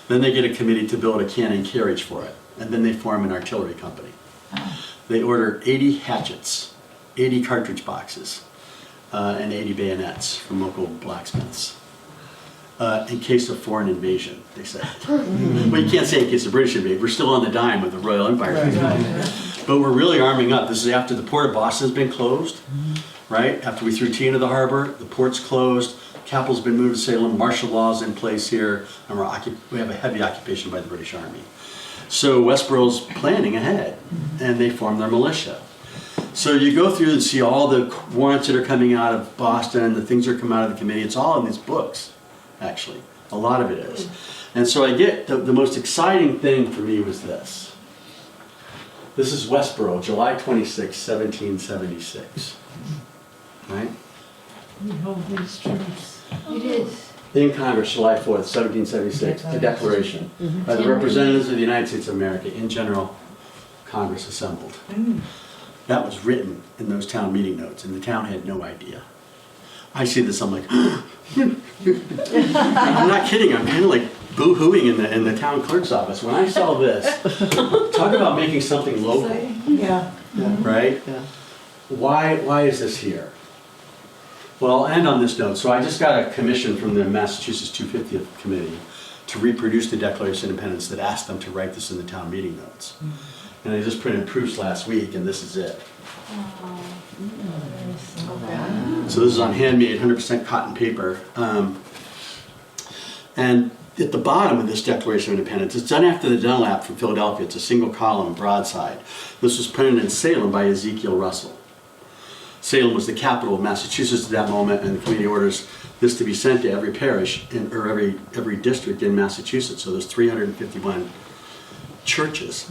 Then they get a committee to build a cannon carriage for it. And then they form an artillery company. They order 80 hatchets, 80 cartridge boxes, and 80 bayonets from local blacksmiths. In case of foreign invasion, they say. Well, you can't say in case of British invasion. We're still on the dime of the Royal Empire. But we're really arming up. This is after the port of Boston has been closed, right? After we threw tea into the harbor, the port's closed, capital's been moved to Salem, martial law's in place here, and we have a heavy occupation by the British Army. So Westborough's planning ahead, and they form their militia. So you go through and see all the warrants that are coming out of Boston, the things that are coming out of the committee. It's all in these books, actually. A lot of it is. And so I get, the most exciting thing for me was this. This is Westborough, July 26, 1776. Right? You did. In Congress, July 4th, 1776, a declaration by the representatives of the United States of America in general Congress assembled. That was written in those town meeting notes, and the town had no idea. I see this, I'm like, I'm not kidding, I'm kind of like boo-hooing in the town clerk's office. When I saw this, talk about making something local, Yeah. right? Yeah. Why is this here? Well, I'll end on this note. So I just got a commission from the Massachusetts 250th Committee to reproduce the Declaration of Independence that asked them to write this in the town meeting notes. And I just printed proofs last week, and this is it. So this is on handmade, 100% cotton paper. And at the bottom of this Declaration of Independence, it's done after the Dunlap from Philadelphia. It's a single column broadside. This was printed in Salem by Ezekiel Russell. Salem was the capital of Massachusetts at that moment, and the committee orders this to be sent to every parish or every district in Massachusetts. So there's 351 churches.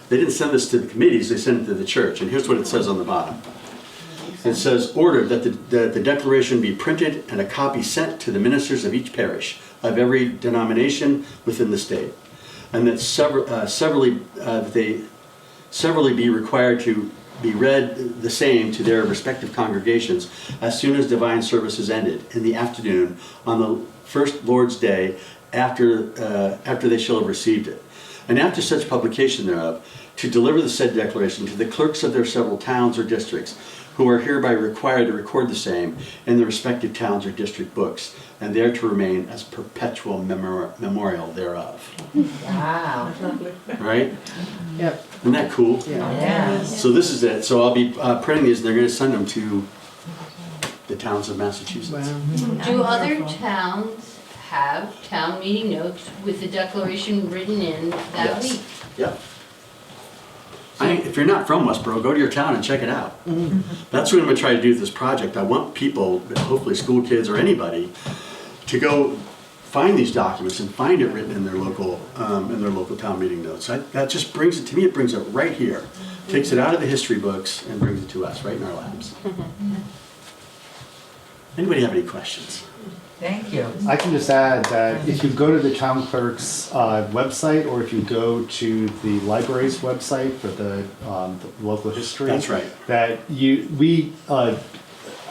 They didn't send this to the committees, they sent it to the church. And here's what it says on the bottom. It says, ordered that the declaration be printed and a copy sent to the ministers of each parish of every denomination within the state. And that they severally be required to be read the same to their respective congregations as soon as divine service is ended in the afternoon on the first Lord's Day after they shall have received it. And after such publication thereof, to deliver the said declaration to the clerks of their several towns or districts, who are hereby required to record the same in the respective towns or district books, and there to remain as perpetual memorial thereof. Wow. Right? Yep. Isn't that cool? Yeah. So this is it. So I'll be printing these, and they're going to send them to the towns of Massachusetts. Wow. Do other towns have town meeting notes with the declaration written in that Yes. week? Yep. If you're not from Westborough, go to your town and check it out. That's what I'm going to try to do with this project. I want people, hopefully school kids or anybody, to go find these documents and find it written in their local town meeting notes. That just brings it, to me, it brings it right here. Takes it out of the history books and brings it to us, right in our laps. Anybody have any questions? Thank you. I can just add that if you go to the town clerk's website, or if you go to the library's website for the local history. That's right. That we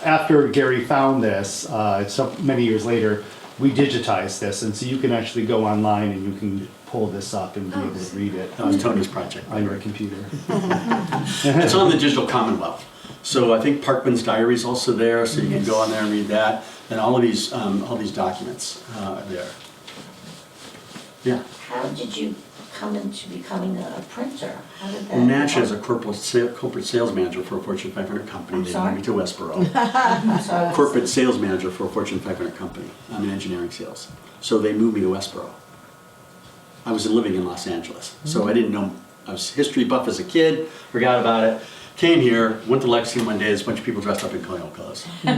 after Gary found this, so many years later, we digitized this, and so you can actually go online and you can pull this up and be able to read it That was Tony's project. on your computer. It's on the Digital Commonwealth. So I think Parkman's Diary is also there, so you can go on there and read that. And all these documents are there. Yeah. How did you come into becoming a printer? How did that? Well, naturally, as a corporate sales manager for a Fortune 500 company, I'm they sorry? moved me to Westborough. I'm sorry. Corporate sales manager for a Fortune 500 company. I'm in engineering sales. So they moved me to Westborough. I was living in Los Angeles, so I didn't know. I was history buff as a kid, forgot about it. Came here, went to Lexington one day, there's a bunch of people dressed up in colonial clothes. I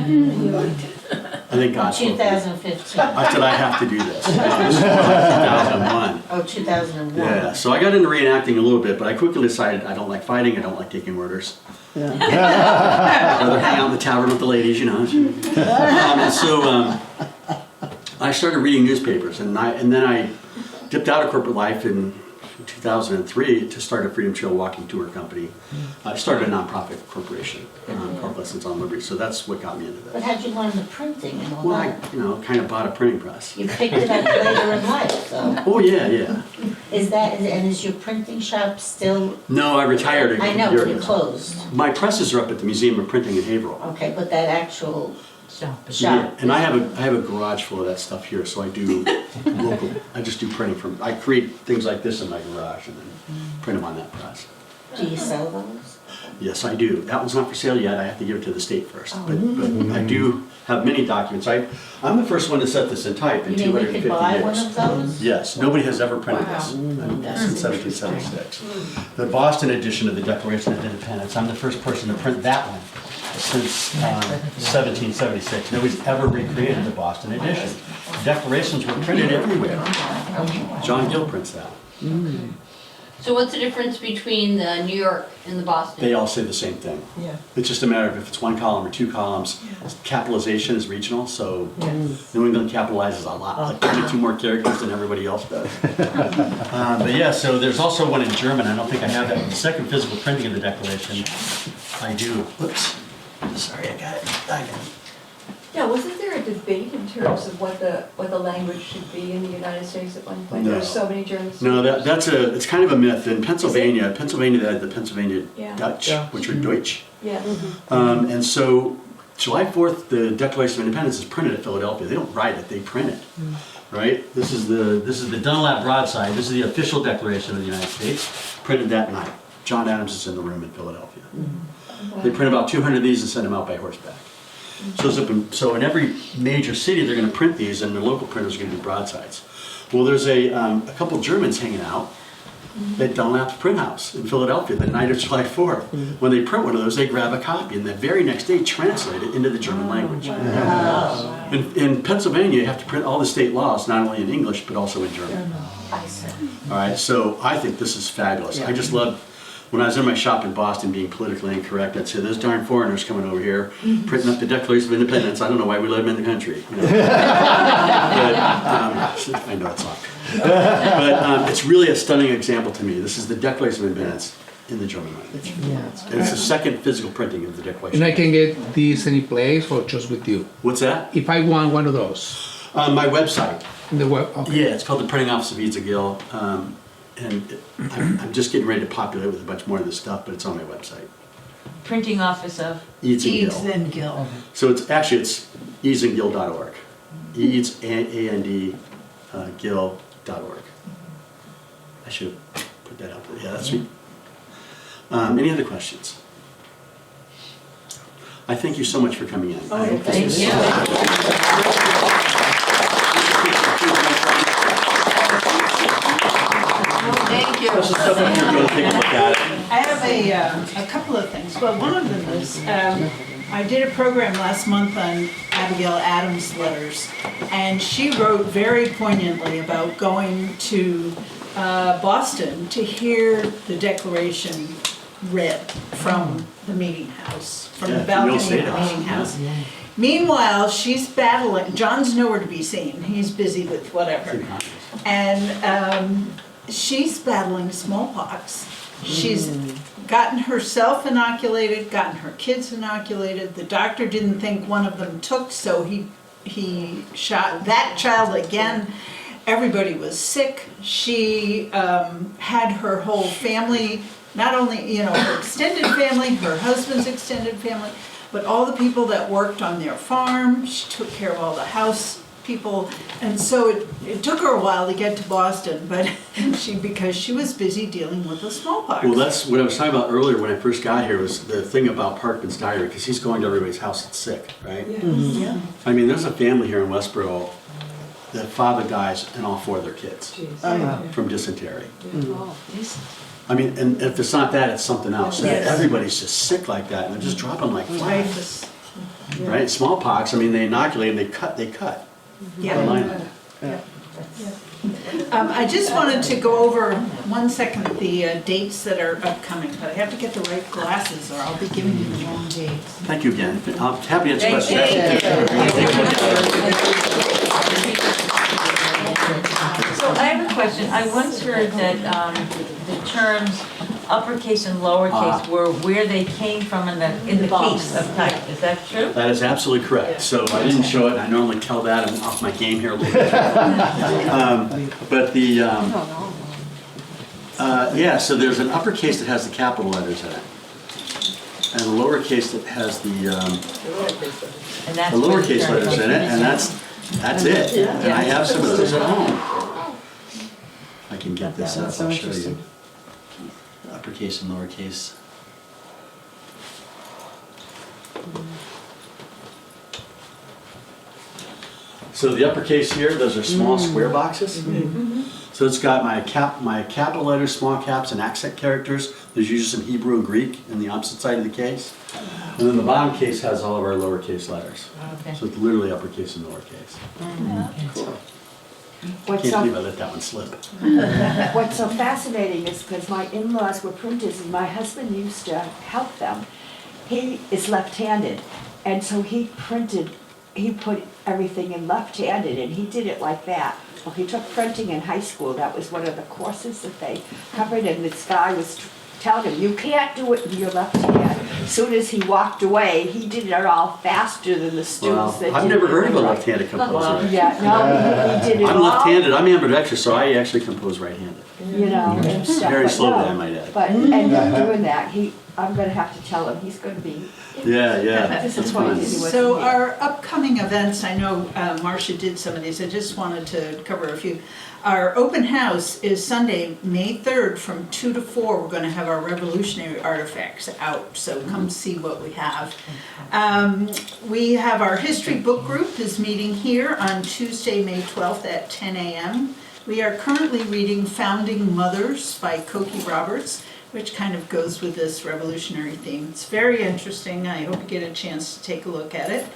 think God spoke to me. 2015. I said, I have to do this. This was 2001. Oh, 2001. Yeah, so I got into reenacting a little bit, but I quickly decided I don't like fighting, I don't like taking orders. I'd rather hang out in the tavern with the ladies, you know. And so I started reading newspapers, and then I dipped out of corporate life in 2003 to start a Freedom Trail walking tour company. I started a nonprofit corporation called Lessons on Liberty, so that's what got me into But this. how'd you learn the printing and all Well, that? I kind of bought a printing press. You picked it up later in life, so. Oh, yeah. Is your printing shop still? No, I retired a I know, year but it ago. closed. My presses are up at the Museum of Printing in Haverhill. Okay, but that actual Stop it. Yeah, shop. and I have a garage full of that stuff here, so I do local. I just do printing I create things like this in my garage and then print them on that press. Do you sell those? Yes, I do. That one's not for sale yet. I have to give it to the state first. Oh. But I do have many documents. I'm the first one to set this in type in You mean we 250 could buy one years. of those? Yes, nobody has ever printed this That's since 1776. The Boston edition of the Declaration of Independence, I'm the first person to print that one since 1776. Nobody's ever recreated the Boston edition. Declarations were printed everywhere. John Gill prints that. So what's the difference between the New York and the Boston? They all say the same thing. Yeah. It's just a matter of if it's one column or two columns. Capitalization is regional, so New England capitalizes a lot, like 22 more characters than everybody else does. But yeah, so there's also one in German. I don't think I have that. The second physical printing of the Declaration, I do. Whoops. Sorry, I got it. Yeah, wasn't there a debate in terms of what the language should be in the United States at one point? No. There were so many German speakers. No, it's kind of a myth. In Pennsylvania, they had the Pennsylvania Yeah. Dutch, Yeah. which are Deutsch. Yeah. And so July 4th, the Declaration of Independence is printed at Philadelphia. They don't write it, they print it. Right? This is the Dunlap broadside. This is the official Declaration of the United States, printed that night. John Adams is in the room in Philadelphia. They print about 200 of these and send them out by horseback. So in every major city, they're going to print these, and the local printers are going to do broadsides. Well, there's a couple Germans hanging out at Dunlap's print house in Philadelphia the night of July 4th. When they print one of those, they grab a copy, and the very next day translate it into the German language. In Pennsylvania, you have to print all the state laws, not only in English, but also in German. All right, so I think this is fabulous. I just love, when I was in my shop in Boston being politically incorrect, I'd say, those darn foreigners coming over here, printing up the Declaration of Independence. I don't know why we let them in the country. You know? But, I know it's not. But it's really a stunning example to me. This is the Declaration of Independence in the German language. And it's the second physical printing of the Declaration. And I can get these any place or just with you? What's that? If I want one of those, My website. the web, okay. Yeah, it's called the Printing Office of Eads and Gill. I'm just getting ready to populate with a bunch more of this stuff, but it's on my website. Printing office of, Eads and Eads Gill. and Gill. So it's eadsandgill.org. Eads, A-N-D, gill.org. I should put that out there. Yeah, that's me. Any other questions? I thank you so much for coming in. I hope this was- Thank you. This is stuff that you're going to take a look at. I have a couple of things. Well, one of them is, I did a program last month on Abigail Adams' letters, and she wrote very poignantly about going to Boston to hear the Declaration read from the meeting house, from the Yeah, balcony you'll of see the it. meeting house. Meanwhile, she's battling, John's nowhere to be seen, he's busy with whatever. And she's battling smallpox. She's gotten herself inoculated, gotten her kids inoculated. The doctor didn't think one of them took, so he shot that child again. Everybody was sick. She had her whole family, not only, her extended family, her husband's extended family, but all the people that worked on their farm. She took care of all the house people, and so it took her a while to get to Boston, but because she was busy dealing with the smallpox. Well, that's what I was talking about earlier when I first got here, was the thing about Parkman's diary, because he's going to everybody's house that's sick, right? Yeah. I mean, there's a family here in Westborough, the father dies and all four of their kids from dysentery. I mean, and if it's not that, it's something else. Yes. Everybody's just sick like that, and they're just dropping like flies. Typhus. Right? Smallpox, I mean, they inoculate and they cut. Yeah. The line on it. I just wanted to go over 1 second the dates that are upcoming, but I have to get the right glasses or I'll be giving you the wrong dates. Thank you again. I'm happy to answer questions. so I have a question. I once heard that the terms uppercase and lowercase were where they came from in the case of type. Is that true? That is absolutely correct. So I didn't show it. I normally tell that. I'm off my game here a little bit. But yeah, so there's an uppercase that has the capital letters in it. And a lowercase that has the And that's the where the lowercase term letters in it, and that's it. And I have some of those at home. I can get this up, I'll show you. Uppercase and lowercase. So the uppercase here, those are small square boxes. So it's got my capital letters, small caps, and accent characters. There's usually some Hebrew and Greek in the opposite side of the case. And then the bottom case has all of our lowercase letters. Okay. So it's literally uppercase and lowercase. Cool. What's Can't believe I so, let that one slip. what's so fascinating is because my in-laws were printers and my husband used to help them. He is left-handed, and so he put everything in left-handed, and he did it like that. Well, he took printing in high school, that was one of the courses that they covered, and this guy was telling him, you can't do it with your left hand. As soon as he walked away, he did it all faster than the Wow. students that did it. I've never heard of a right. left-handed composer. Yeah, no, he did it all. I'm left-handed, I'm ambidextrous, so I actually compose right-handed. You know, and stuff. Very but slowly, no, I might add. But ended up doing that, I'm gonna have to tell him, he's gonna be Yeah, that's disappointed fun. he wasn't So here. our upcoming events, I know Marcia did some of these, I just wanted to cover a few. Our open house is Sunday, May 3rd from 2 to 4. We're going to have our revolutionary artifacts out, so come see what we have. We have our history book group is meeting here on Tuesday, May 12th at 10 a.m. We are currently reading Founding Mothers by Cokie Roberts, which kind of goes with this revolutionary theme. It's very interesting. I hope you get a chance to take a look at it.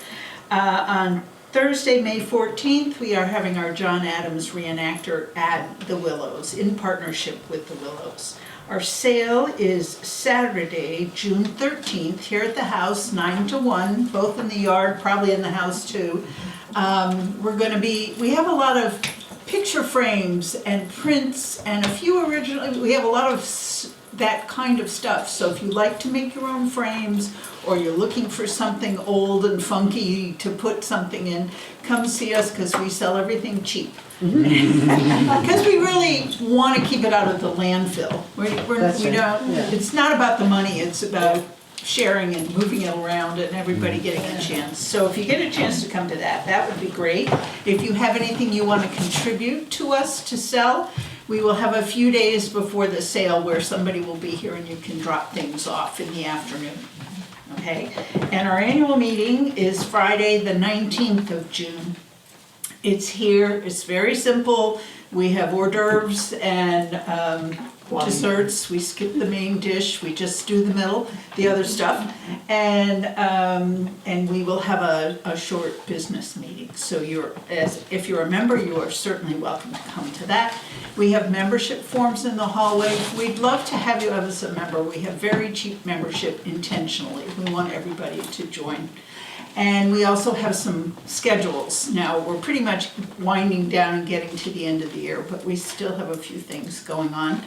On Thursday, May 14th, we are having our John Adams reenactor at the Willows in partnership with the Willows. Our sale is Saturday, June 13th, here at the house, 9 to 1, both in the yard, probably in the house too. We have a lot of picture frames and prints and a few original, we have a lot of that kind of stuff. So if you like to make your own frames or you're looking for something old and funky to put something in, come see us because we sell everything cheap. Because we really want to keep it out of the landfill. It's not about the money, it's about sharing and moving it around and everybody getting a chance. So if you get a chance to come to that, that would be great. If you have anything you want to contribute to us to sell, we will have a few days before the sale where somebody will be here and you can drop things off in the afternoon. Okay? And our annual meeting is Friday, the 19th of June. It's here, it's very simple. We have hors d'oeuvres and desserts. We skip the main dish, we just do the other stuff. And we will have a short business meeting. So if you're a member, you are certainly welcome to come to that. We have membership forms in the hallway. We'd love to have you as a member. We have very cheap membership intentionally. We want everybody to join. And we also have some schedules. Now, we're pretty much winding down and getting to the end of the year, but we still have a few things going on.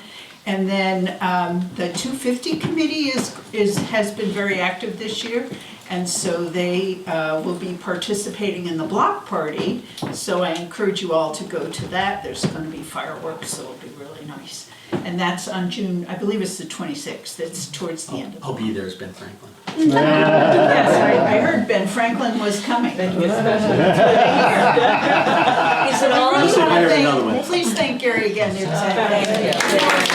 And then the 250 committee has been very active this year, and so they will be participating in the block party. So I encourage you all to go to that. There's going to be fireworks, so it'll be really nice. And that's on June, I believe it's the 26th. It's towards the end of the I'll month. be there as Ben Franklin. Yes, I heard Ben Franklin was coming. Is it all? Unless I hire another one. Please thank Gary again. Thank you.